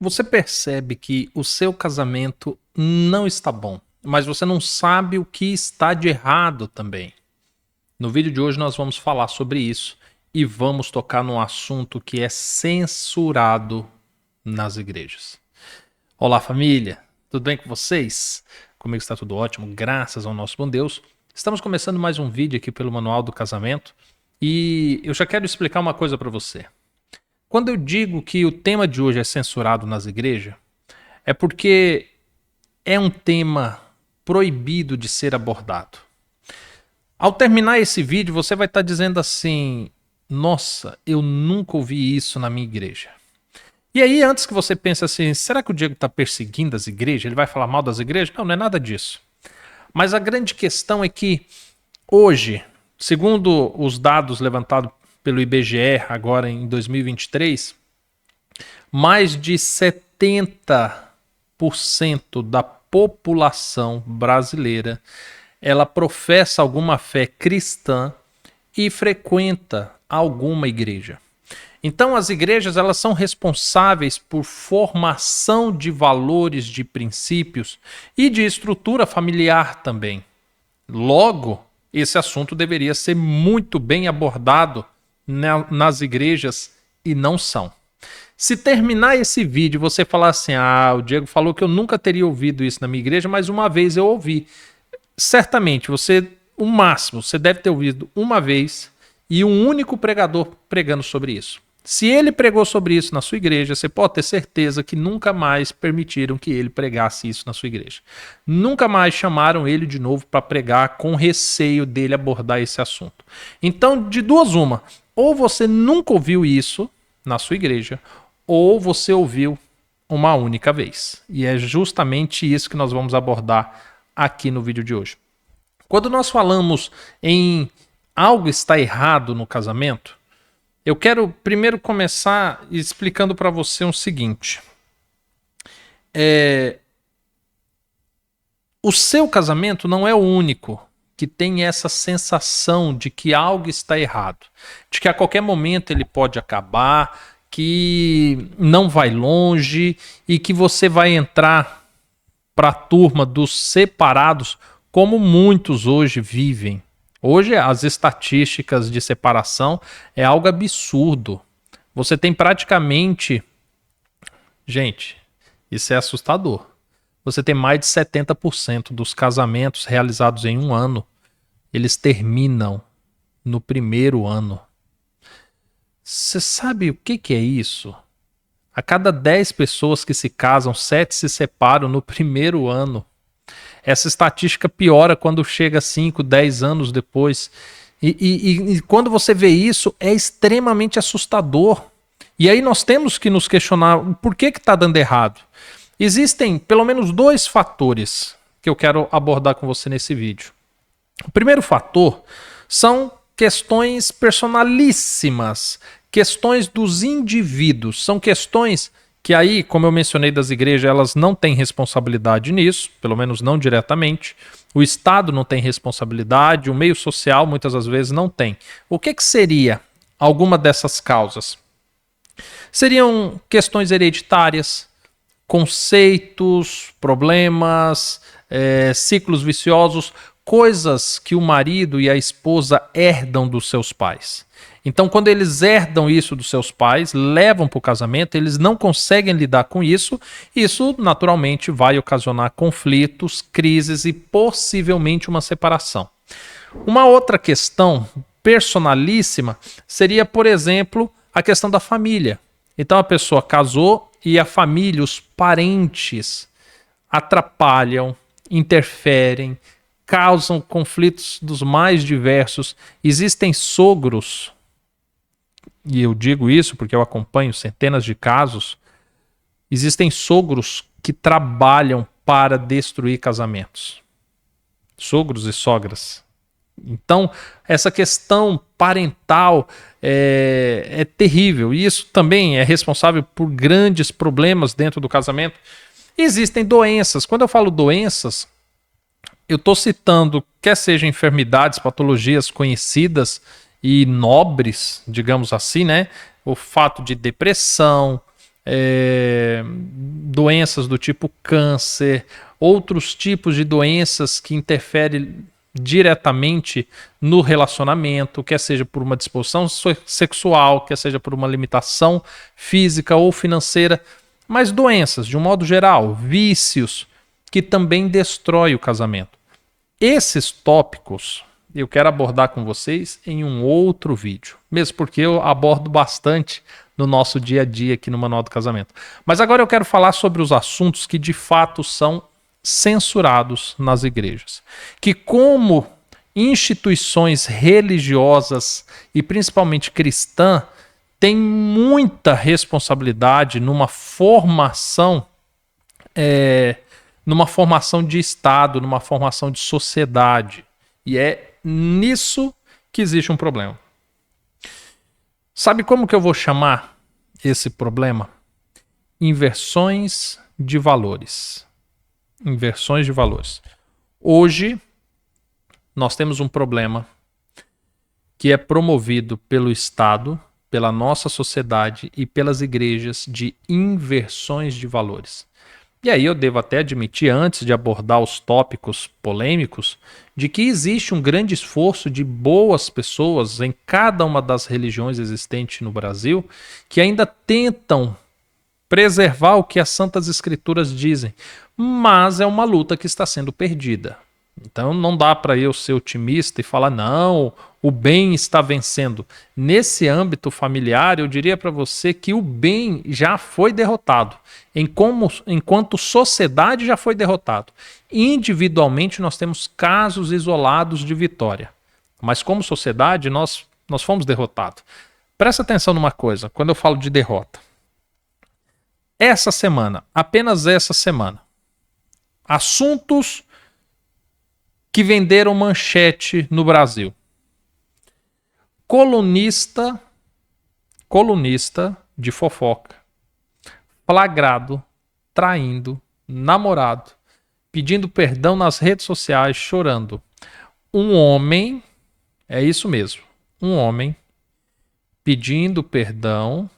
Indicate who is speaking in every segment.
Speaker 1: Você percebe que o seu casamento não está bom, mas você não sabe o que está de errado também. No vídeo de hoje nós vamos falar sobre isso e vamos tocar num assunto que é censurado nas igrejas. Olá, família, tudo bem com vocês? Comigo está tudo ótimo, graças ao nosso bom Deus. Estamos começando mais um vídeo aqui pelo Manual do Casamento e eu já quero explicar uma coisa para você. Quando eu digo que o tema de hoje é censurado nas igrejas, é porque é um tema proibido de ser abordado. Ao terminar esse vídeo, você vai estar dizendo assim: nossa, eu nunca ouvi isso na minha igreja. E aí, antes que você pense assim, será que o Diego está perseguindo as igrejas? Ele vai falar mal das igrejas? Não, não é nada disso. Mas a grande questão é que hoje, segundo os dados levantados pelo IBGE agora em 2023, mais de 70% da população brasileira ela professa alguma fé cristã e frequenta alguma igreja. Então as igrejas elas são responsáveis por formação de valores, de princípios e de estrutura familiar também. Logo, esse assunto deveria ser muito bem abordado nas igrejas e não são. Se terminar esse vídeo e você falar assim, o Diego falou que eu nunca teria ouvido isso na minha igreja, mas uma vez eu ouvi. Certamente, o máximo, você deve ter ouvido uma vez e um único pregador pregando sobre isso. Se ele pregou sobre isso na sua igreja, você pode ter certeza que nunca mais permitiram que ele pregasse isso na sua igreja. Nunca mais chamaram ele de novo para pregar com receio dele abordar esse assunto. Então, de duas uma, ou você nunca ouviu isso na sua igreja, ou você ouviu uma única vez. E é justamente isso que nós vamos abordar aqui no vídeo de hoje. Quando nós falamos em algo está errado no casamento, eu quero primeiro começar explicando para você o seguinte. O seu casamento não é o único que tem essa sensação de que algo está errado, de que a qualquer momento ele pode acabar, que não vai longe e que você vai entrar para a turma dos separados, como muitos hoje vivem. Hoje as estatísticas de separação é algo absurdo. Você tem praticamente... Gente, isso é assustador. Você tem mais de 70% dos casamentos realizados em um ano, eles terminam no primeiro ano. Você sabe o que é isso? A cada 10 pessoas que se casam, 7 se separam no primeiro ano. Essa estatística piora quando chega 5, 10 anos depois. E quando você vê isso, é extremamente assustador. E aí nós temos que nos questionar por que está dando errado. Existem pelo menos 2 fatores que eu quero abordar com você nesse vídeo. O primeiro fator são questões personalíssimas, questões dos indivíduos, são questões que aí, como eu mencionei das igrejas, elas não têm responsabilidade nisso, pelo menos não diretamente. O Estado não tem responsabilidade, o meio social muitas das vezes não tem. O que seria alguma dessas causas? Seriam questões hereditárias, conceitos, problemas, ciclos viciosos, coisas que o marido e a esposa herdam dos seus pais. Então, quando eles herdam isso dos seus pais, levam para o casamento, eles não conseguem lidar com isso, isso naturalmente vai ocasionar conflitos, crises e possivelmente uma separação. Uma outra questão personalíssima seria, por exemplo, a questão da família. Então a pessoa casou e a família, os parentes, atrapalham, interferem, causam conflitos dos mais diversos. Existem sogros, e eu digo isso porque eu acompanho centenas de casos, existem sogros que trabalham para destruir casamentos. Sogros e sogras. Então, essa questão parental é terrível. E isso também é responsável por grandes problemas dentro do casamento. Existem doenças. Quando eu falo doenças, eu estou citando, quer sejam enfermidades, patologias conhecidas e nobres, digamos assim, né? O fato de depressão, doenças do tipo câncer, outros tipos de doenças que interferem diretamente no relacionamento, quer seja por uma disposição sexual, quer seja por uma limitação física ou financeira, mas doenças, de um modo geral, vícios, que também destrói o casamento. Esses tópicos eu quero abordar com vocês em um outro vídeo, mesmo porque eu abordo bastante no nosso dia a dia aqui no Manual do Casamento. Mas agora eu quero falar sobre os assuntos que de fato são censurados nas igrejas, que como instituições religiosas e principalmente cristã têm muita responsabilidade numa formação de Estado, numa formação de sociedade. E é nisso que existe um problema. Sabe como que eu vou chamar esse problema? Inversões de valores. Inversões de valores. Hoje, nós temos um problema que é promovido pelo Estado, pela nossa sociedade e pelas igrejas de inversões de valores. E aí eu devo até admitir, antes de abordar os tópicos polêmicos, de que existe um grande esforço de boas pessoas em cada uma das religiões existentes no Brasil que ainda tentam preservar o que as Santas Escrituras dizem, mas é uma luta que está sendo perdida. Então não dá para eu ser otimista e falar, não, o bem está vencendo. Nesse âmbito familiar, eu diria para você que o bem já foi derrotado, enquanto sociedade já foi derrotado. Individualmente nós temos casos isolados de vitória, mas como sociedade nós fomos derrotados. Presta atenção numa coisa, quando eu falo de derrota. Essa semana, apenas essa semana, assuntos que venderam manchete no Brasil. Colunista de fofoca, flagrado, traindo, namorado, pedindo perdão nas redes sociais, chorando. Um homem, é isso mesmo, um homem pedindo perdão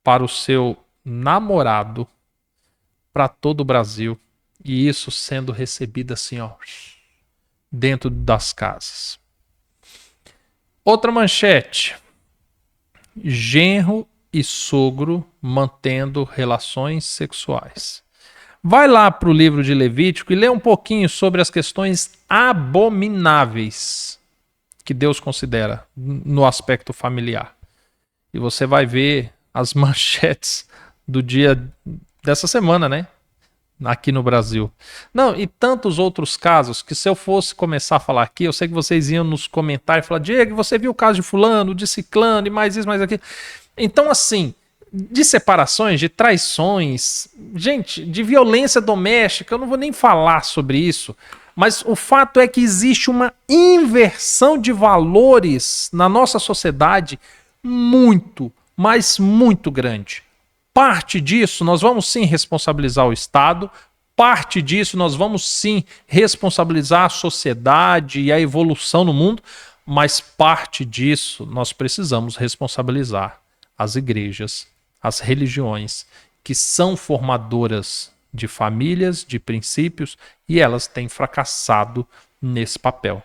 Speaker 1: para o seu namorado, para todo o Brasil. E isso sendo recebido assim, ó, dentro das casas. Outra manchete. Genro e sogro mantendo relações sexuais. Vai lá para o livro de Levítico e lê um pouquinho sobre as questões abomináveis que Deus considera no aspecto familiar. E você vai ver as manchetes do dia dessa semana, né? Aqui no Brasil. Não, e tantos outros casos que se eu fosse começar a falar aqui, eu sei que vocês iam nos comentários e falar, Diego, você viu o caso de fulano, de ciclano, e mais isso, mais aquilo. Então, assim, de separações, de traições, gente, de violência doméstica, eu não vou nem falar sobre isso, mas o fato é que existe uma inversão de valores na nossa sociedade muito, mas muito grande. Parte disso nós vamos sim responsabilizar o Estado, parte disso nós vamos sim responsabilizar a sociedade e a evolução no mundo, mas parte disso nós precisamos responsabilizar as igrejas, as religiões, que são formadoras de famílias, de princípios, e elas têm fracassado nesse papel.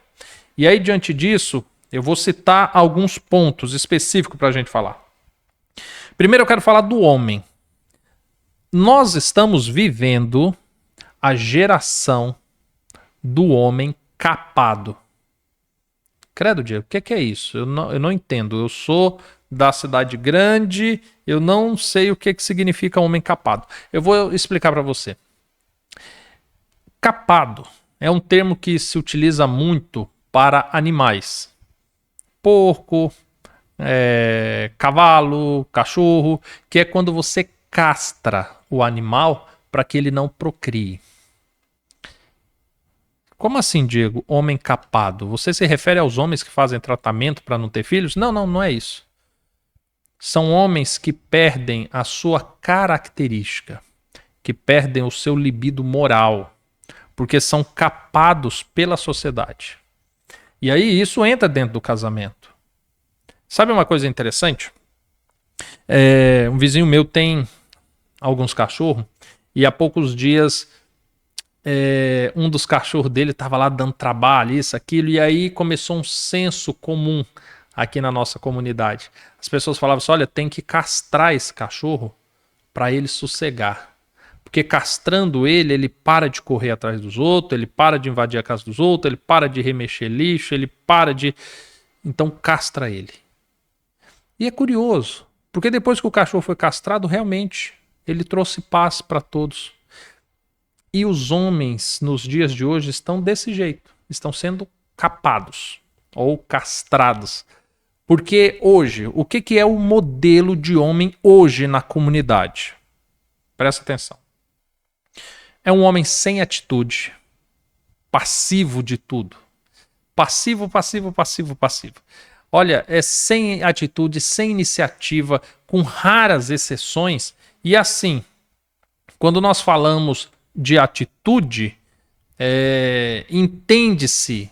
Speaker 1: E aí, diante disso, eu vou citar alguns pontos específicos para a gente falar. Primeiro eu quero falar do homem. Nós estamos vivendo a geração do homem capado. Credo, Diego, o que é isso? Eu não entendo. Eu sou da cidade grande, eu não sei o que significa homem capado. Eu vou explicar para você. Capado é um termo que se utiliza muito para animais. Porco, cavalo, cachorro, que é quando você castra o animal para que ele não procrie. Como assim, Diego? Homem capado? Você se refere aos homens que fazem tratamento para não ter filhos? Não é isso. São homens que perdem a sua característica, que perdem o seu libido moral, porque são capados pela sociedade. E aí isso entra dentro do casamento. Sabe uma coisa interessante? Um vizinho meu tem alguns cachorros e há poucos dias um dos cachorros dele estava lá dando trabalho, isso, aquilo, e aí começou um senso comum aqui na nossa comunidade. As pessoas falavam assim, olha, tem que castrar esse cachorro para ele sossegar. Porque castrando ele, ele para de correr atrás dos outros, ele para de invadir a casa dos outros, ele para de remexer lixo, ele para de... Então castra ele. E é curioso, porque depois que o cachorro foi castrado, realmente ele trouxe paz para todos. E os homens, nos dias de hoje, estão desse jeito. Estão sendo capados ou castrados. Porque hoje, o que é o modelo de homem hoje na comunidade? Presta atenção. É um homem sem atitude, passivo de tudo. Passivo, passivo, passivo, passivo. Olha, é sem atitude, sem iniciativa, com raras exceções. E assim, quando nós falamos de atitude, entende-se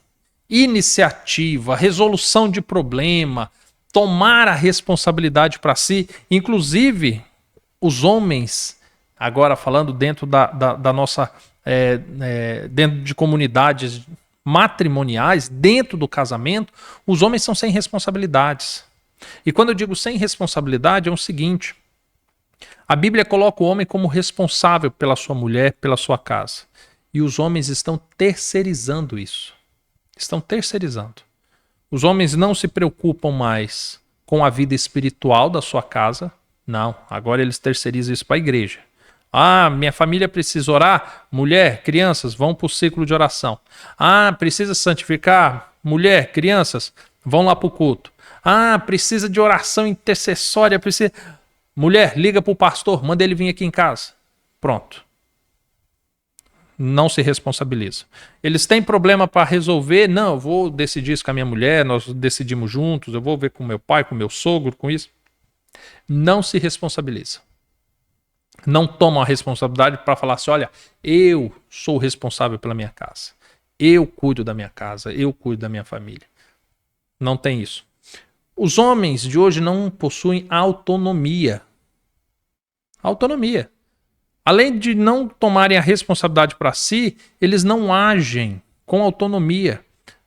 Speaker 1: iniciativa, resolução de problema, tomar a responsabilidade para si. Inclusive, os homens, agora falando dentro da nossa... dentro de comunidades matrimoniais, dentro do casamento, os homens são sem responsabilidades. E quando eu digo sem responsabilidade, é o seguinte: a Bíblia coloca o homem como responsável pela sua mulher, pela sua casa. E os homens estão terceirizando isso. Estão terceirizando. Os homens não se preocupam mais com a vida espiritual da sua casa. Não, agora eles terceirizam isso para a igreja. Ah, minha família precisa orar? Mulher, crianças, vão para o ciclo de oração. Ah, precisa santificar? Mulher, crianças, vão lá para o culto. Ah, precisa de oração intercessória? Precisa... Mulher, liga para o pastor, manda ele vir aqui em casa. Pronto. Não se responsabiliza. Eles têm problema para resolver? Não, eu vou decidir isso com a minha mulher, nós decidimos juntos, eu vou ver com meu pai, com meu sogro, com isso. Não se responsabiliza. Não tomam a responsabilidade para falar assim, olha, eu sou responsável pela minha casa. Eu cuido da minha casa, eu cuido da minha família. Não tem isso. Os homens de hoje não possuem autonomia. Autonomia. Além de não tomarem a responsabilidade para si, eles não agem com autonomia.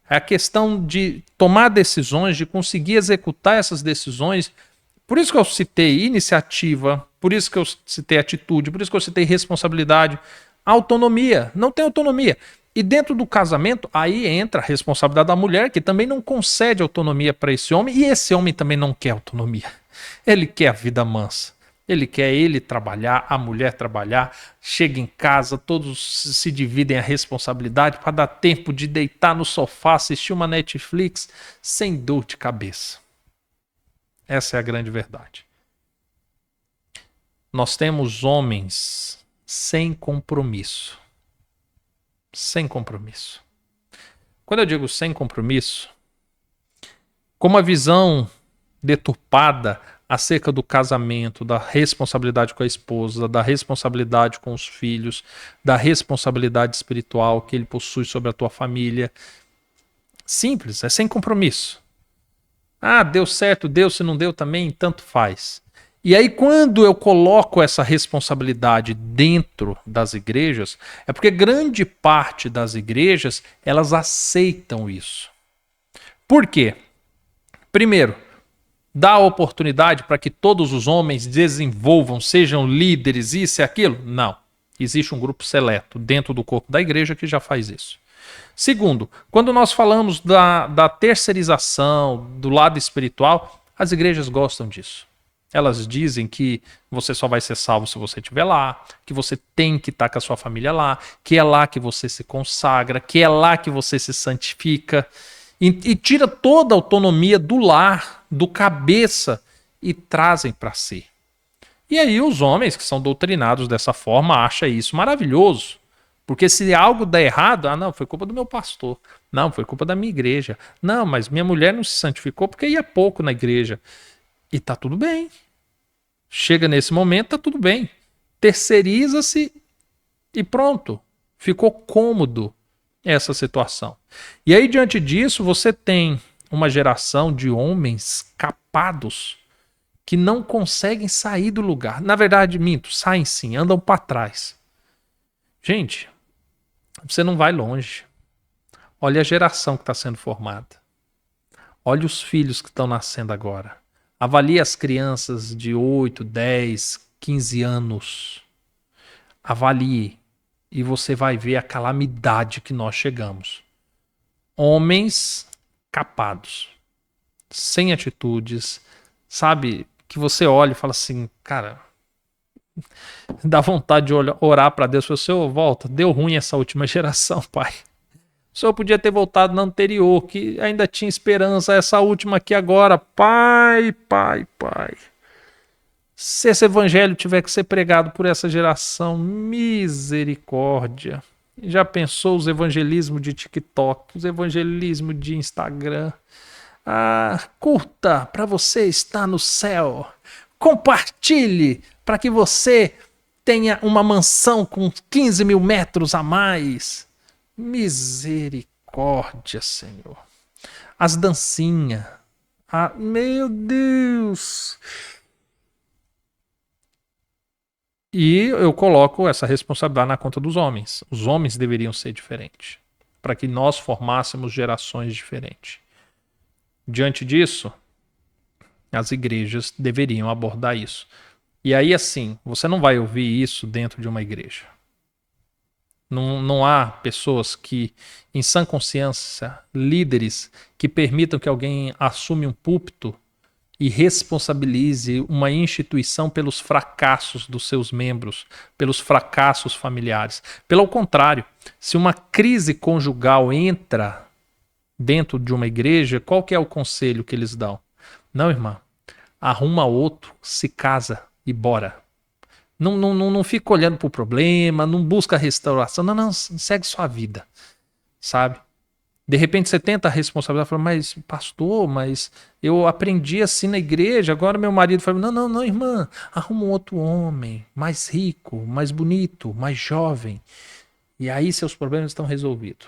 Speaker 1: É a questão de tomar decisões, de conseguir executar essas decisões. Por isso que eu citei iniciativa, por isso que eu citei atitude, por isso que eu citei responsabilidade. Autonomia. Não tem autonomia. E dentro do casamento, aí entra a responsabilidade da mulher, que também não concede autonomia para esse homem, e esse homem também não quer autonomia. Ele quer a vida mansa. Ele quer ele trabalhar, a mulher trabalhar, chega em casa, todos se dividem a responsabilidade para dar tempo de deitar no sofá, assistir uma Netflix sem dor de cabeça. Essa é a grande verdade. Nós temos homens sem compromisso. Sem compromisso. Quando eu digo sem compromisso, com uma visão deturpada acerca do casamento, da responsabilidade com a esposa, da responsabilidade com os filhos, da responsabilidade espiritual que ele possui sobre a tua família. Simples, é sem compromisso. Ah, deu certo, deu, se não deu também, tanto faz. E aí quando eu coloco essa responsabilidade dentro das igrejas, é porque grande parte das igrejas, elas aceitam isso. Por quê? Primeiro, dá oportunidade para que todos os homens desenvolvam, sejam líderes, isso e aquilo? Não. Existe um grupo seleto dentro do corpo da igreja que já faz isso. Segundo, quando nós falamos da terceirização, do lado espiritual, as igrejas gostam disso. Elas dizem que você só vai ser salvo se você estiver lá, que você tem que estar com a sua família lá, que é lá que você se consagra, que é lá que você se santifica. E tira toda a autonomia do lar, do cabeça, e trazem para si. E aí os homens que são doutrinados dessa forma acham isso maravilhoso. Porque se algo der errado, não, foi culpa do meu pastor. Não, foi culpa da minha igreja. Não, mas minha mulher não se santificou porque ia pouco na igreja. E tá tudo bem. Chega nesse momento, tá tudo bem. Terceiriza-se e pronto. Ficou cômodo essa situação. E aí, diante disso, você tem uma geração de homens capados que não conseguem sair do lugar. Na verdade, minto, saem sim, andam para trás. Gente, você não vai longe. Olha a geração que está sendo formada. Olha os filhos que estão nascendo agora. Avalie as crianças de 8, 10, 15 anos. Avalie e você vai ver a calamidade que nós chegamos. Homens capados, sem atitudes, sabe? Que você olha e fala assim, cara, dá vontade de orar para Deus. Senhor, volta, deu ruim essa última geração, pai. O senhor podia ter voltado na anterior, que ainda tinha esperança, essa última aqui agora. Pai, pai, pai. Se esse evangelho tiver que ser pregado por essa geração, misericórdia. Já pensou os evangelismos de TikTok, os evangelismos de Instagram? Curta para você estar no céu. Compartilhe para que você tenha uma mansão com 15 mil metros a mais. Misericórdia, Senhor. As dancinhas. Meu Deus. E eu coloco essa responsabilidade na conta dos homens. Os homens deveriam ser diferentes, para que nós formássemos gerações diferentes. Diante disso, as igrejas deveriam abordar isso. E aí, assim, você não vai ouvir isso dentro de uma igreja. Não há pessoas que, em sã consciência, líderes, que permitam que alguém assume um púlpito e responsabilize uma instituição pelos fracassos dos seus membros, pelos fracassos familiares. Pelo contrário, se uma crise conjugal entra dentro de uma igreja, qual que é o conselho que eles dão? Não, irmã, arruma outro, se casa e bora. Não fica olhando para o problema, não busca restauração, não, segue sua vida, sabe? De repente você tenta a responsabilidade, fala, mas pastor, mas eu aprendi assim na igreja, agora meu marido fala, não, irmã, arruma um outro homem, mais rico, mais bonito, mais jovem, e aí seus problemas estão resolvidos.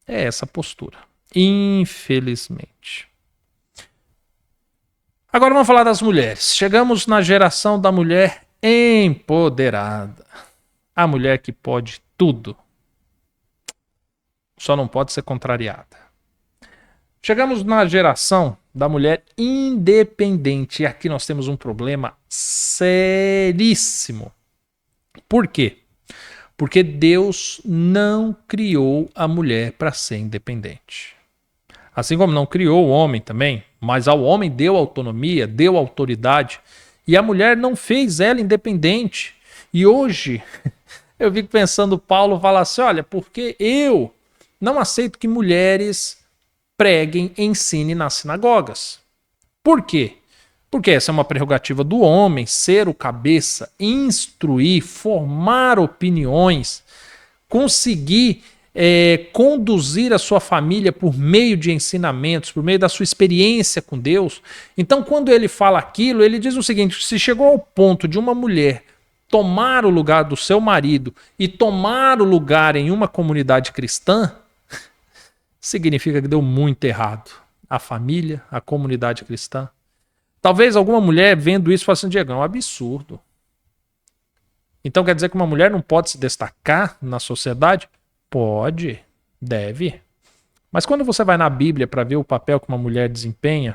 Speaker 1: É essa postura, infelizmente. Agora vamos falar das mulheres. Chegamos na geração da mulher empoderada. A mulher que pode tudo. Só não pode ser contrariada. Chegamos na geração da mulher independente. E aqui nós temos um problema seríssimo. Por quê? Porque Deus não criou a mulher para ser independente. Assim como não criou o homem também, mas ao homem deu autonomia, deu autoridade, e a mulher não fez ela independente. E hoje, eu fico pensando, Paulo fala assim, olha, porque eu não aceito que mulheres preguem, ensinem nas sinagogas. Por quê? Porque essa é uma prerrogativa do homem, ser o cabeça, instruir, formar opiniões, conseguir conduzir a sua família por meio de ensinamentos, por meio da sua experiência com Deus. Então, quando ele fala aquilo, ele diz o seguinte, se chegou ao ponto de uma mulher tomar o lugar do seu marido e tomar o lugar em uma comunidade cristã, significa que deu muito errado. A família, a comunidade cristã. Talvez alguma mulher vendo isso fale assim, Diego, é um absurdo. Então quer dizer que uma mulher não pode se destacar na sociedade? Pode, deve. Mas quando você vai na Bíblia para ver o papel que uma mulher desempenha,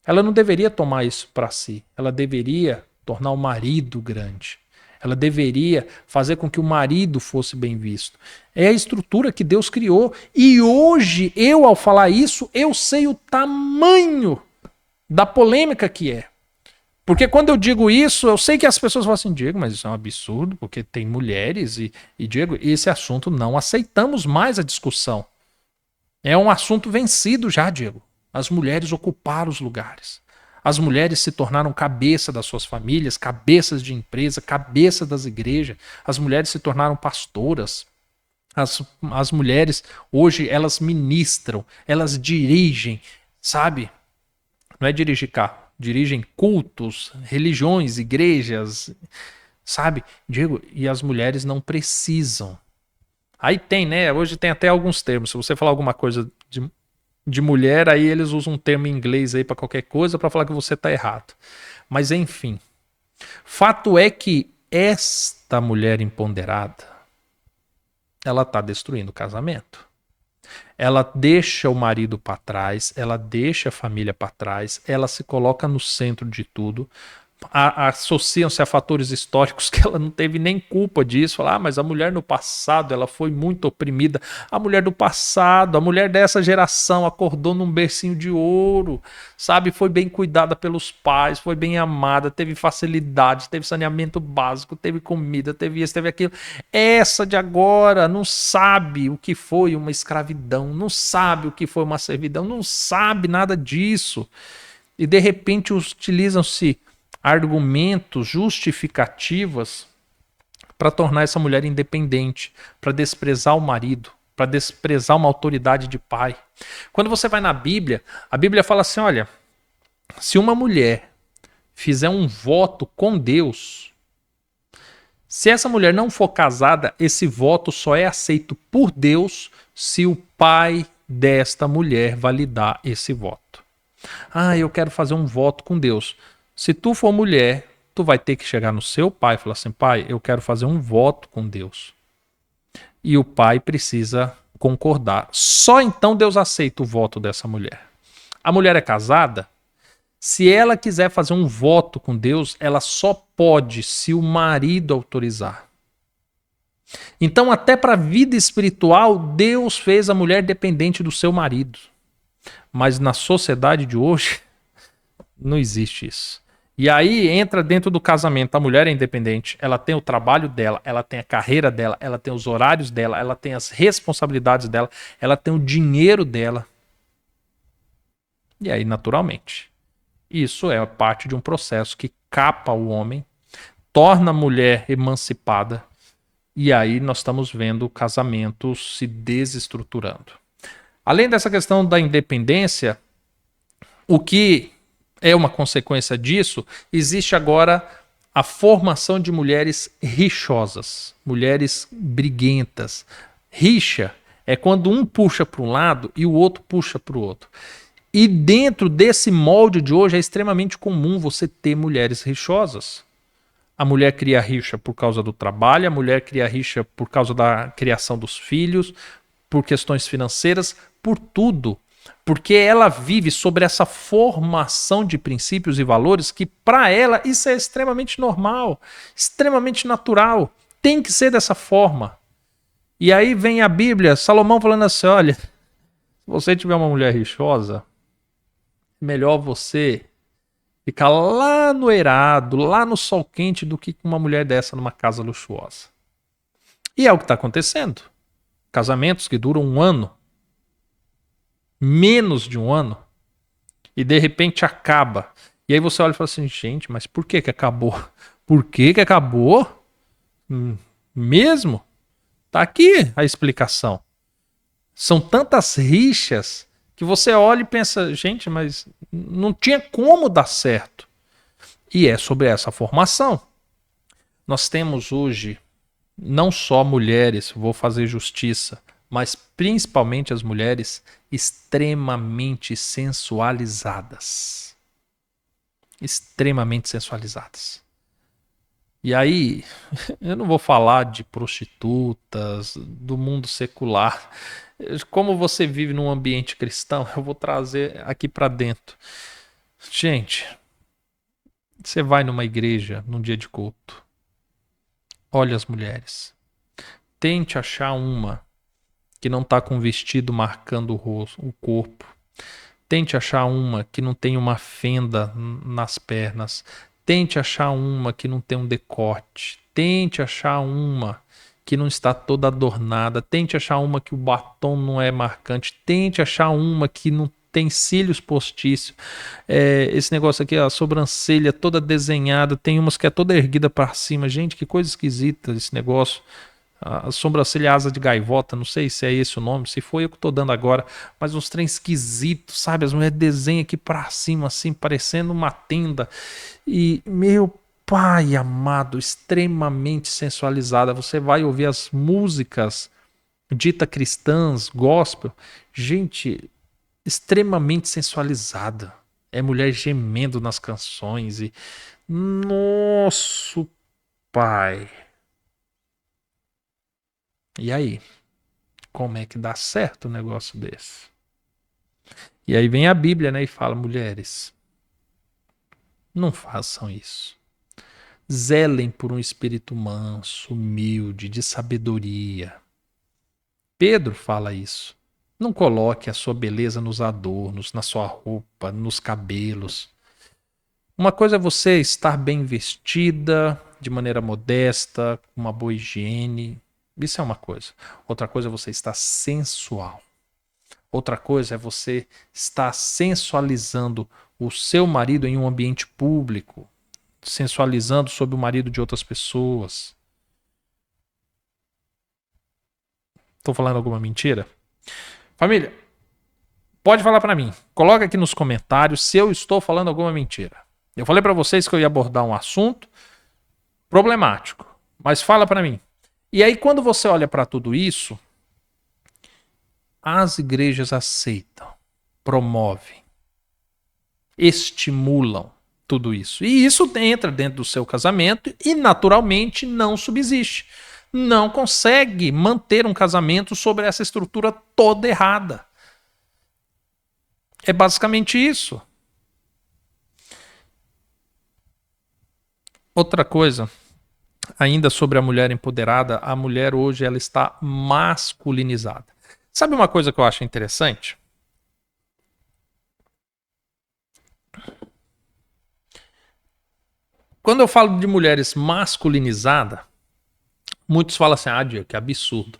Speaker 1: ela não deveria tomar isso para si. Ela deveria tornar o marido grande. Ela deveria fazer com que o marido fosse bem visto. É a estrutura que Deus criou. E hoje, eu ao falar isso, eu sei o tamanho da polêmica que é. Porque quando eu digo isso, eu sei que as pessoas falam assim, Diego, mas isso é um absurdo, porque tem mulheres e Diego, esse assunto não aceitamos mais a discussão. É um assunto vencido já, Diego. As mulheres ocuparam os lugares. As mulheres se tornaram cabeça das suas famílias, cabeças de empresa, cabeça das igrejas. As mulheres se tornaram pastoras. As mulheres, hoje, elas ministram, elas dirigem, sabe? Não é dirigir carro. Dirigem cultos, religiões, igrejas, sabe? Diego, e as mulheres não precisam. Aí tem, né? Hoje tem até alguns termos. Se você falar alguma coisa de mulher, aí eles usam um termo em inglês aí para qualquer coisa para falar que você tá errado. Mas enfim, fato é que esta mulher empoderada, ela tá destruindo o casamento. Ela deixa o marido para trás, ela deixa a família para trás, ela se coloca no centro de tudo. Associam-se a fatores históricos que ela não teve nem culpa disso. Falar, mas a mulher no passado ela foi muito oprimida. A mulher do passado, a mulher dessa geração acordou num bercinho de ouro, sabe? Foi bem cuidada pelos pais, foi bem amada, teve facilidade, teve saneamento básico, teve comida, teve isso, teve aquilo. Essa de agora não sabe o que foi uma escravidão, não sabe o que foi uma servidão, não sabe nada disso. E de repente utilizam-se argumentos, justificativas para tornar essa mulher independente, para desprezar o marido, para desprezar uma autoridade de pai. Quando você vai na Bíblia, a Bíblia fala assim, olha, se uma mulher fizer um voto com Deus, se essa mulher não for casada, esse voto só é aceito por Deus se o pai desta mulher validar esse voto. Ah, eu quero fazer um voto com Deus. Se tu for mulher, tu vai ter que chegar no seu pai e falar assim, pai, eu quero fazer um voto com Deus. E o pai precisa concordar. Só então Deus aceita o voto dessa mulher. A mulher é casada? Se ela quiser fazer um voto com Deus, ela só pode se o marido autorizar. Então, até para a vida espiritual, Deus fez a mulher dependente do seu marido. Mas na sociedade de hoje, não existe isso. E aí entra dentro do casamento. A mulher é independente, ela tem o trabalho dela, ela tem a carreira dela, ela tem os horários dela, ela tem as responsabilidades dela, ela tem o dinheiro dela. E aí, naturalmente, isso é parte de um processo que capa o homem, torna a mulher emancipada, e aí nós estamos vendo o casamento se desestruturando. Além dessa questão da independência, o que é uma consequência disso, existe agora a formação de mulheres rixosas, mulheres briguentas. Rixa é quando um puxa para um lado e o outro puxa para o outro. E dentro desse molde de hoje é extremamente comum você ter mulheres rixosas. A mulher cria rixa por causa do trabalho, a mulher cria rixa por causa da criação dos filhos, por questões financeiras, por tudo. Porque ela vive sobre essa formação de princípios e valores que, para ela, isso é extremamente normal, extremamente natural. Tem que ser dessa forma. E aí vem a Bíblia, Salomão falando assim, olha, se você tiver uma mulher rixosa, melhor você ficar lá no eirado, lá no sol quente, do que com uma mulher dessa numa casa luxuosa. E é o que está acontecendo. Casamentos que duram um ano, menos de um ano, e de repente acaba. E aí você olha e fala assim, gente, mas por que acabou? Por que acabou? Mesmo? Tá aqui a explicação. São tantas rixas que você olha e pensa, gente, mas não tinha como dar certo. E é sobre essa formação. Nós temos hoje não só mulheres, vou fazer justiça, mas principalmente as mulheres extremamente sensualizadas. Extremamente sensualizadas. E aí, eu não vou falar de prostitutas, do mundo secular. Como você vive num ambiente cristão, eu vou trazer aqui para dentro. Gente, você vai numa igreja num dia de culto. Olha as mulheres. Tente achar uma que não está com vestido marcando o corpo. Tente achar uma que não tem uma fenda nas pernas. Tente achar uma que não tem um decote. Tente achar uma que não está toda adornada. Tente achar uma que o batom não é marcante. Tente achar uma que não tem cílios postiços. Esse negócio aqui, a sobrancelha toda desenhada. Tem umas que é toda erguida para cima. Gente, que coisa esquisita esse negócio. A sobrancelha asa de gaivota, não sei se é esse o nome, se foi eu que tô dando agora, mas uns trem esquisitos, sabe? As mulheres desenham aqui pra cima, assim, parecendo uma tenda. E, meu pai amado, extremamente sensualizada. Você vai ouvir as músicas dita cristãs, gospel. Gente, extremamente sensualizada. É mulher gemendo nas canções e... Nosso pai. E aí? Como é que dá certo um negócio desse? E aí vem a Bíblia, né, e fala, mulheres, não façam isso. Zelem por um espírito manso, humilde, de sabedoria. Pedro fala isso. Não coloque a sua beleza nos adornos, na sua roupa, nos cabelos. Uma coisa é você estar bem vestida, de maneira modesta, com uma boa higiene. Isso é uma coisa. Outra coisa é você estar sensual. Outra coisa é você estar sensualizando o seu marido em um ambiente público, sensualizando sobre o marido de outras pessoas. Estou falando alguma mentira? Família, pode falar para mim. Coloca aqui nos comentários se eu estou falando alguma mentira. Eu falei para vocês que eu ia abordar um assunto problemático, mas fala para mim. E aí quando você olha para tudo isso, as igrejas aceitam, promovem, estimulam tudo isso. E isso entra dentro do seu casamento e naturalmente não subsiste. Não consegue manter um casamento sobre essa estrutura toda errada. É basicamente isso. Outra coisa, ainda sobre a mulher empoderada, a mulher hoje ela está masculinizada. Sabe uma coisa que eu acho interessante? Quando eu falo de mulheres masculinizadas, muitos falam assim, Diego, que absurdo.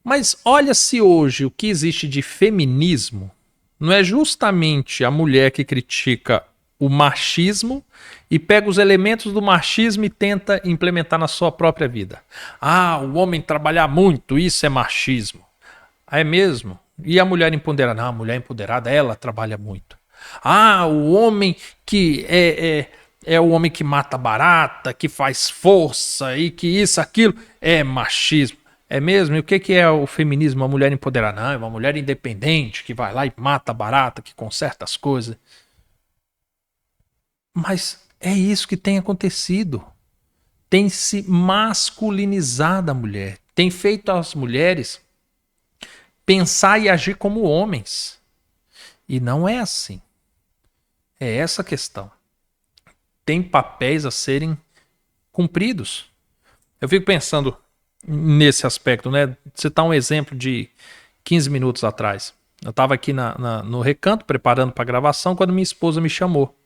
Speaker 1: Mas olha se hoje o que existe de feminismo não é justamente a mulher que critica o machismo e pega os elementos do machismo e tenta implementar na sua própria vida. O homem trabalhar muito, isso é machismo. É mesmo? E a mulher empoderada? Não, a mulher empoderada, ela trabalha muito. O homem que é o homem que mata barata, que faz força e que isso, aquilo, é machismo. É mesmo? E o que é o feminismo? Uma mulher empoderada? Não, é uma mulher independente que vai lá e mata barata, que conserta as coisas. Mas é isso que tem acontecido. Tem se masculinizado a mulher. Tem feito as mulheres pensar e agir como homens. E não é assim. É essa a questão. Tem papéis a serem cumpridos. Eu fico pensando nesse aspecto, né? Você tá um exemplo de 15 minutos atrás. Eu estava aqui no recanto, preparando para a gravação, quando minha esposa me chamou.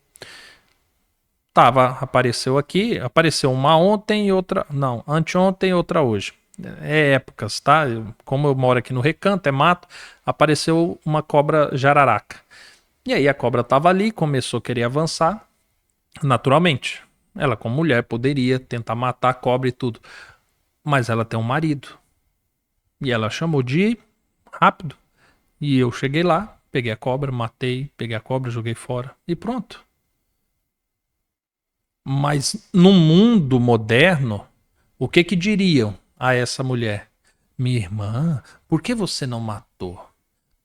Speaker 1: Apareceu aqui, apareceu uma ontem e outra... Não, anteontem e outra hoje. É épocas, tá? Como eu moro aqui no recanto, é mato, apareceu uma cobra jararaca. E aí a cobra estava ali, começou a querer avançar, naturalmente. Ela, como mulher, poderia tentar matar a cobra e tudo. Mas ela tem um marido. E ela chamou de ir rápido. E eu cheguei lá, peguei a cobra, matei, peguei a cobra, joguei fora e pronto. Mas no mundo moderno, o que diriam a essa mulher? Minha irmã, por que você não matou?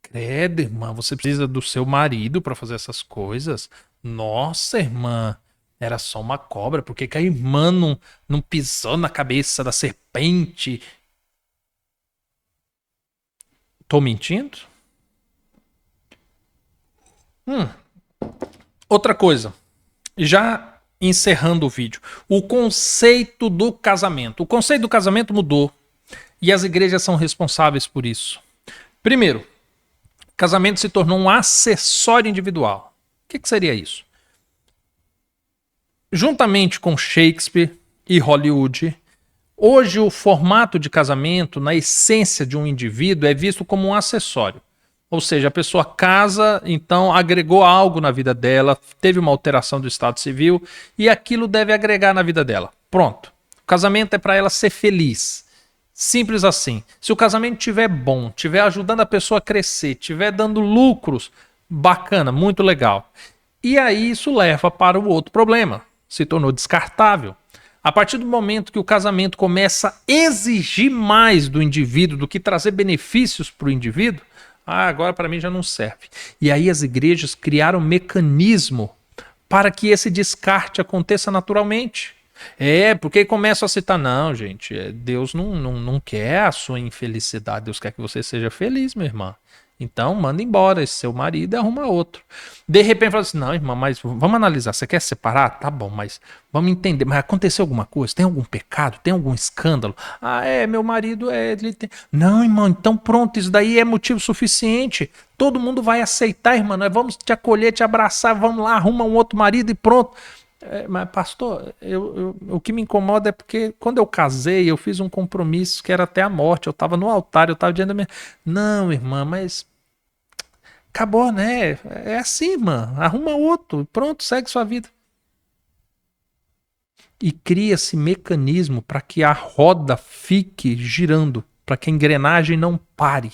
Speaker 1: Credo, irmã, você precisa do seu marido para fazer essas coisas? Nossa, irmã, era só uma cobra, por que a irmã não pisou na cabeça da serpente? Tô mentindo? Outra coisa, já encerrando o vídeo, o conceito do casamento. O conceito do casamento mudou e as igrejas são responsáveis por isso. Primeiro, casamento se tornou um acessório individual. O que seria isso? Juntamente com Shakespeare e Hollywood, hoje o formato de casamento, na essência de um indivíduo, é visto como um acessório. Ou seja, a pessoa casa, então agregou algo na vida dela, teve uma alteração do estado civil e aquilo deve agregar na vida dela. Pronto. O casamento é para ela ser feliz. Simples assim. Se o casamento estiver bom, estiver ajudando a pessoa a crescer, estiver dando lucros, bacana, muito legal. E aí isso leva para o outro problema. Se tornou descartável. A partir do momento que o casamento começa a exigir mais do indivíduo do que trazer benefícios para o indivíduo, Ah, agora para mim já não serve. E aí as igrejas criaram um mecanismo para que esse descarte aconteça naturalmente. Porque começam a citar, não, gente, Deus não quer a sua infelicidade, Deus quer que você seja feliz, minha irmã. Então, manda embora esse seu marido e arruma outro. De repente, fala assim, não, irmã, mas vamos analisar, você quer separar? Tá bom, mas vamos entender, mas aconteceu alguma coisa? Tem algum pecado? Tem algum escândalo? Ah, meu marido, ele tem... Não, irmão, então pronto, isso daí é motivo suficiente. Todo mundo vai aceitar, irmã, nós vamos te acolher, te abraçar, vamos lá, arruma um outro marido e pronto. Mas, pastor, o que me incomoda é porque quando eu casei, eu fiz um compromisso que era até a morte. Eu estava no altar, eu estava dizendo, não, irmã, mas acabou, né? É assim, irmã. Arruma outro, pronto, segue sua vida. E cria-se mecanismo para que a roda fique girando, para que a engrenagem não pare.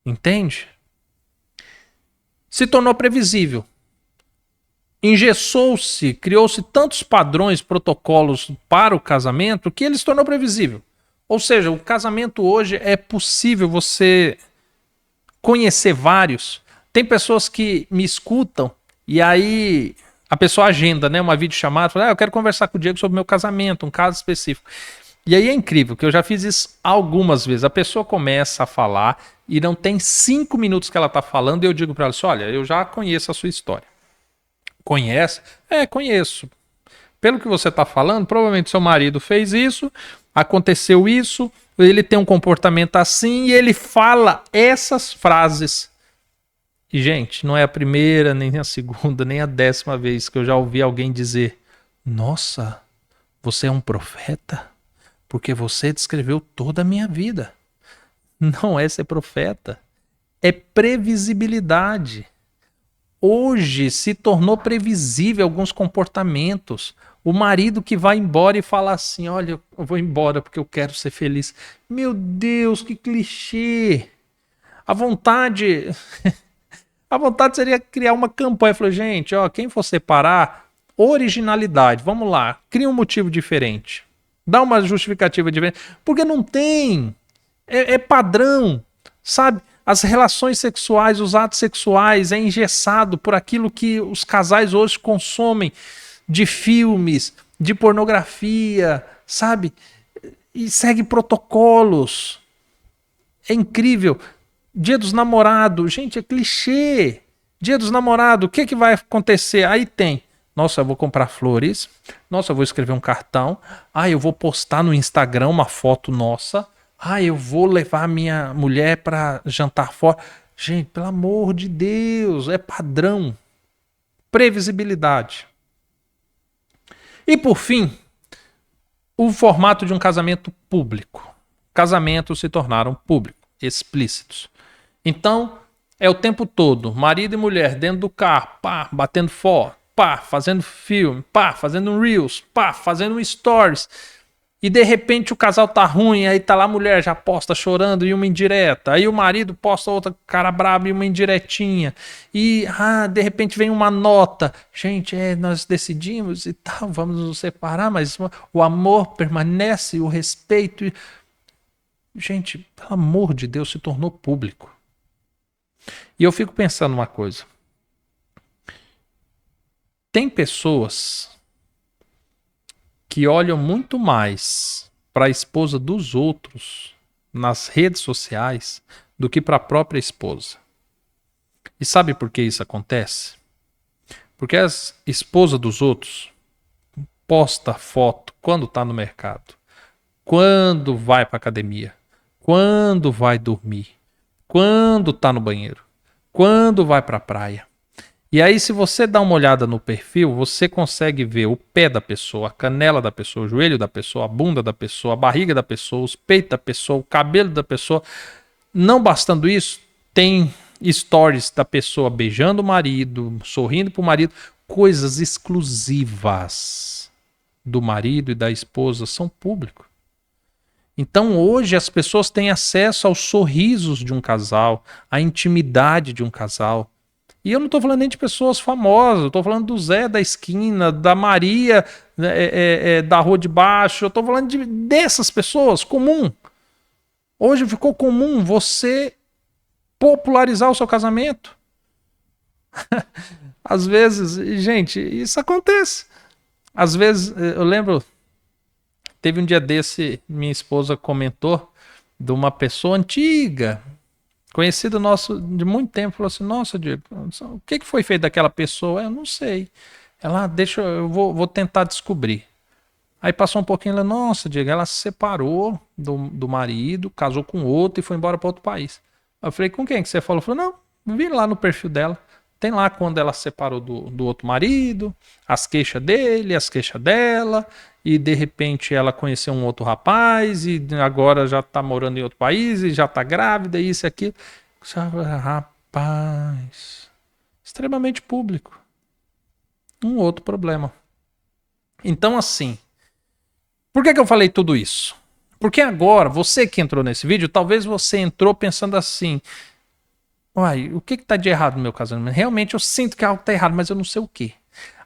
Speaker 1: Entende? Se tornou previsível. Engessou-se, criou-se tantos padrões, protocolos para o casamento que ele se tornou previsível. Ou seja, o casamento hoje é possível você conhecer vários. Tem pessoas que me escutam e aí a pessoa agenda, né, uma videochamada, fala, eu quero conversar com o Diego sobre o meu casamento, um caso específico. E aí é incrível, que eu já fiz isso algumas vezes. A pessoa começa a falar e não tem 5 minutos que ela está falando e eu digo para ela assim, olha, eu já conheço a sua história. Conhece? Conheço. Pelo que você está falando, provavelmente seu marido fez isso, aconteceu isso, ele tem um comportamento assim e ele fala essas frases. E, gente, não é a primeira, nem a segunda, nem a 10ª vez que eu já ouvi alguém dizer: nossa, você é um profeta? Porque você descreveu toda a minha vida. Não é ser profeta, é previsibilidade. Hoje se tornou previsível alguns comportamentos. O marido que vai embora e fala assim, olha, eu vou embora porque eu quero ser feliz. Meu Deus, que clichê. A vontade seria criar uma campanha. Falou, gente, quem for separar, originalidade, vamos lá, cria um motivo diferente. Dá uma justificativa diferente. Porque não tem. É padrão, sabe? As relações sexuais, os atos sexuais é engessado por aquilo que os casais hoje consomem de filmes, de pornografia, sabe? E segue protocolos. É incrível. Dia dos Namorados, gente, é clichê. Dia dos Namorados, o que vai acontecer? Aí tem, nossa, eu vou comprar flores, nossa, eu vou escrever um cartão, eu vou postar no Instagram uma foto nossa, eu vou levar minha mulher para jantar fora. Gente, pelo amor de Deus, é padrão. Previsibilidade. E por fim, o formato de um casamento público. Casamentos se tornaram públicos, explícitos. Então, é o tempo todo, marido e mulher dentro do carro, pá, batendo foto, pá, fazendo filme, pá, fazendo um Reels, pá, fazendo um Stories. E de repente o casal tá ruim, aí tá lá a mulher já posta chorando e uma indireta. Aí o marido posta outra cara braba e uma indiretinha. E de repente vem uma nota. Gente, nós decidimos e tal, vamos nos separar, mas o amor permanece, o respeito. Gente, pelo amor de Deus, se tornou público. E eu fico pensando uma coisa. Tem pessoas que olham muito mais para a esposa dos outros nas redes sociais do que para a própria esposa. E sabe por que isso acontece? Porque a esposa dos outros posta foto quando está no mercado, quando vai para academia, quando vai dormir, quando está no banheiro, quando vai para a praia. E aí, se você dá uma olhada no perfil, você consegue ver o pé da pessoa, a canela da pessoa, o joelho da pessoa, a bunda da pessoa, a barriga da pessoa, os peitos da pessoa, o cabelo da pessoa. Não bastando isso, tem stories da pessoa beijando o marido, sorrindo pro marido, coisas exclusivas do marido e da esposa são públicos. Então hoje as pessoas têm acesso aos sorrisos de um casal, à intimidade de um casal. E eu não estou falando nem de pessoas famosas, eu estou falando do Zé da esquina, da Maria da rua de baixo, eu estou falando dessas pessoas, comum. Hoje ficou comum você popularizar o seu casamento. Às vezes, gente, isso acontece. Às vezes, eu lembro, teve um dia desse, minha esposa comentou de uma pessoa antiga, conhecido nosso de muito tempo, falou assim: nossa, Diego, o que foi feito daquela pessoa? Eu não sei. Ela, deixa, eu vou tentar descobrir. Aí passou um pouquinho, ela, nossa, Diego, ela se separou do marido, casou com outro e foi embora para outro país. Eu falei: com quem que você falou? Ela falou: não, vi lá no perfil dela. Tem lá quando ela se separou do outro marido, as queixas dele, as queixas dela, e de repente ela conheceu um outro rapaz, e agora já tá morando em outro país, e já tá grávida, isso e aquilo. Rapaz, extremamente público. Um outro problema. Então, assim, por que eu falei tudo isso? Porque agora, você que entrou nesse vídeo, talvez você entrou pensando assim: uai, o que tá de errado no meu casamento? Realmente eu sinto que algo tá errado, mas eu não sei o quê.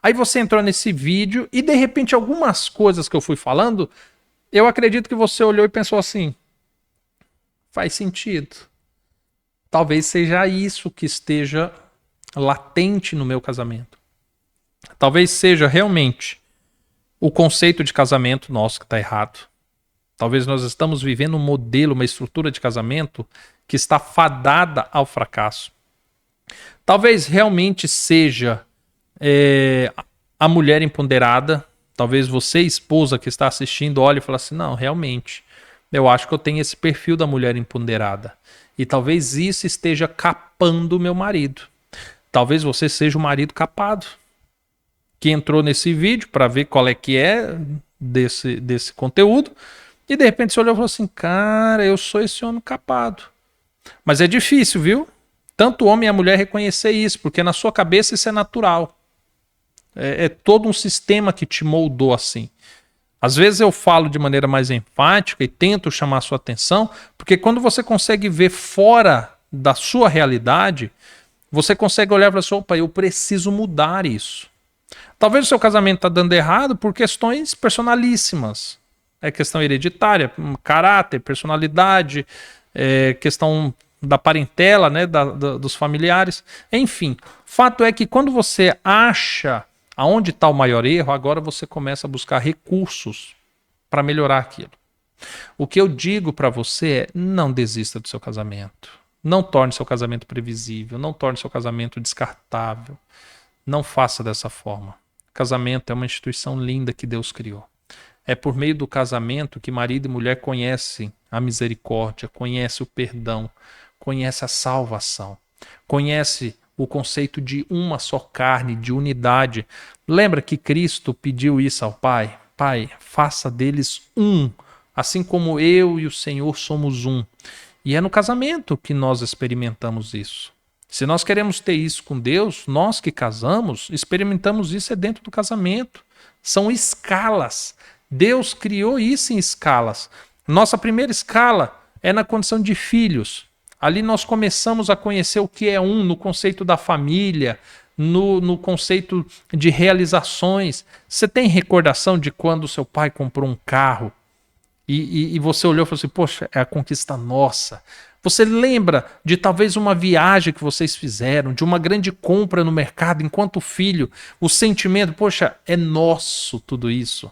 Speaker 1: Aí você entrou nesse vídeo e de repente algumas coisas que eu fui falando, eu acredito que você olhou e pensou assim: faz sentido. Talvez seja isso que esteja latente no meu casamento. Talvez seja realmente o conceito de casamento nosso que está errado. Talvez nós estamos vivendo um modelo, uma estrutura de casamento que está fadada ao fracasso. Talvez realmente seja a mulher empoderada. Talvez você, esposa que está assistindo, olhe e fale assim: não, realmente, eu acho que eu tenho esse perfil da mulher empoderada. E talvez isso esteja capando o meu marido. Talvez você seja o marido capado, que entrou nesse vídeo para ver qual é que é desse conteúdo, e de repente você olhou e falou assim: cara, eu sou esse homem capado. Mas é difícil, viu? Tanto o homem e a mulher reconhecer isso, porque na sua cabeça isso é natural. É todo um sistema que te moldou assim. Às vezes eu falo de maneira mais enfática e tento chamar a sua atenção, porque quando você consegue ver fora da sua realidade, você consegue olhar para você: opa, eu preciso mudar isso. Talvez o seu casamento está dando errado por questões personalíssimas. É questão hereditária, caráter, personalidade, questão da parentela, né, dos familiares. Enfim, fato é que quando você acha aonde está o maior erro, agora você começa a buscar recursos para melhorar aquilo. O que eu digo para você é: não desista do seu casamento. Não torne seu casamento previsível. Não torne seu casamento descartável. Não faça dessa forma. Casamento é uma instituição linda que Deus criou. É por meio do casamento que marido e mulher conhecem a misericórdia, conhecem o perdão, conhecem a salvação, conhecem o conceito de uma só carne, de unidade. Lembra que Cristo pediu isso ao Pai? Pai, faça deles um, assim como eu e o Senhor somos um. E é no casamento que nós experimentamos isso. Se nós queremos ter isso com Deus, nós que casamos, experimentamos isso dentro do casamento. São escalas. Deus criou isso em escalas. Nossa primeira escala é na condição de filhos. Ali nós começamos a conhecer o que é um no conceito da família, no conceito de realizações. Você tem recordação de quando seu pai comprou um carro e você olhou e falou assim: poxa, é a conquista nossa. Você lembra de talvez uma viagem que vocês fizeram, de uma grande compra no mercado enquanto filho, o sentimento: poxa, é nosso tudo isso.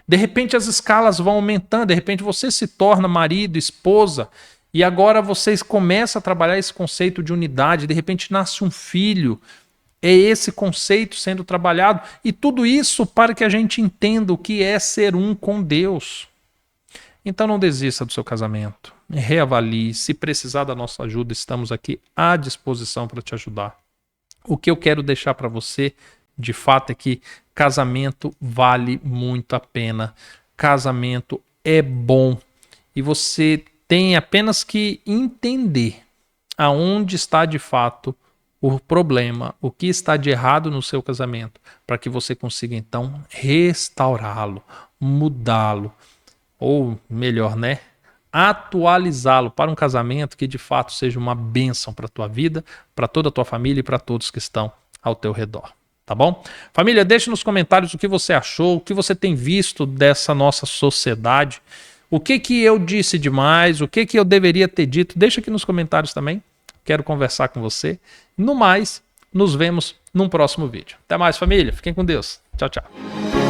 Speaker 1: De repente as escalas vão aumentando, de repente você se torna marido, esposa, e agora vocês começam a trabalhar esse conceito de unidade, de repente nasce um filho, é esse conceito sendo trabalhado, e tudo isso para que a gente entenda o que é ser um com Deus. Então não desista do seu casamento, reavalie, se precisar da nossa ajuda, estamos aqui à disposição para te ajudar. O que eu quero deixar para você, de fato, é que casamento vale muito a pena, casamento é bom, e você tem apenas que entender aonde está de fato o problema, o que está de errado no seu casamento, para que você consiga então restaurá-lo, mudá-lo, ou melhor, né, atualizá-lo para um casamento que de fato seja uma bênção para a tua vida, para toda a tua família e para todos que estão ao teu redor. Tá bom? Família, deixe nos comentários o que você achou, o que você tem visto dessa nossa sociedade, O que que eu disse demais? O que que eu deveria ter dito? Deixa aqui nos comentários também. Quero conversar com você. No mais, nos vemos num próximo vídeo. Até mais, família. Fiquem com Deus. Tchau, tchau.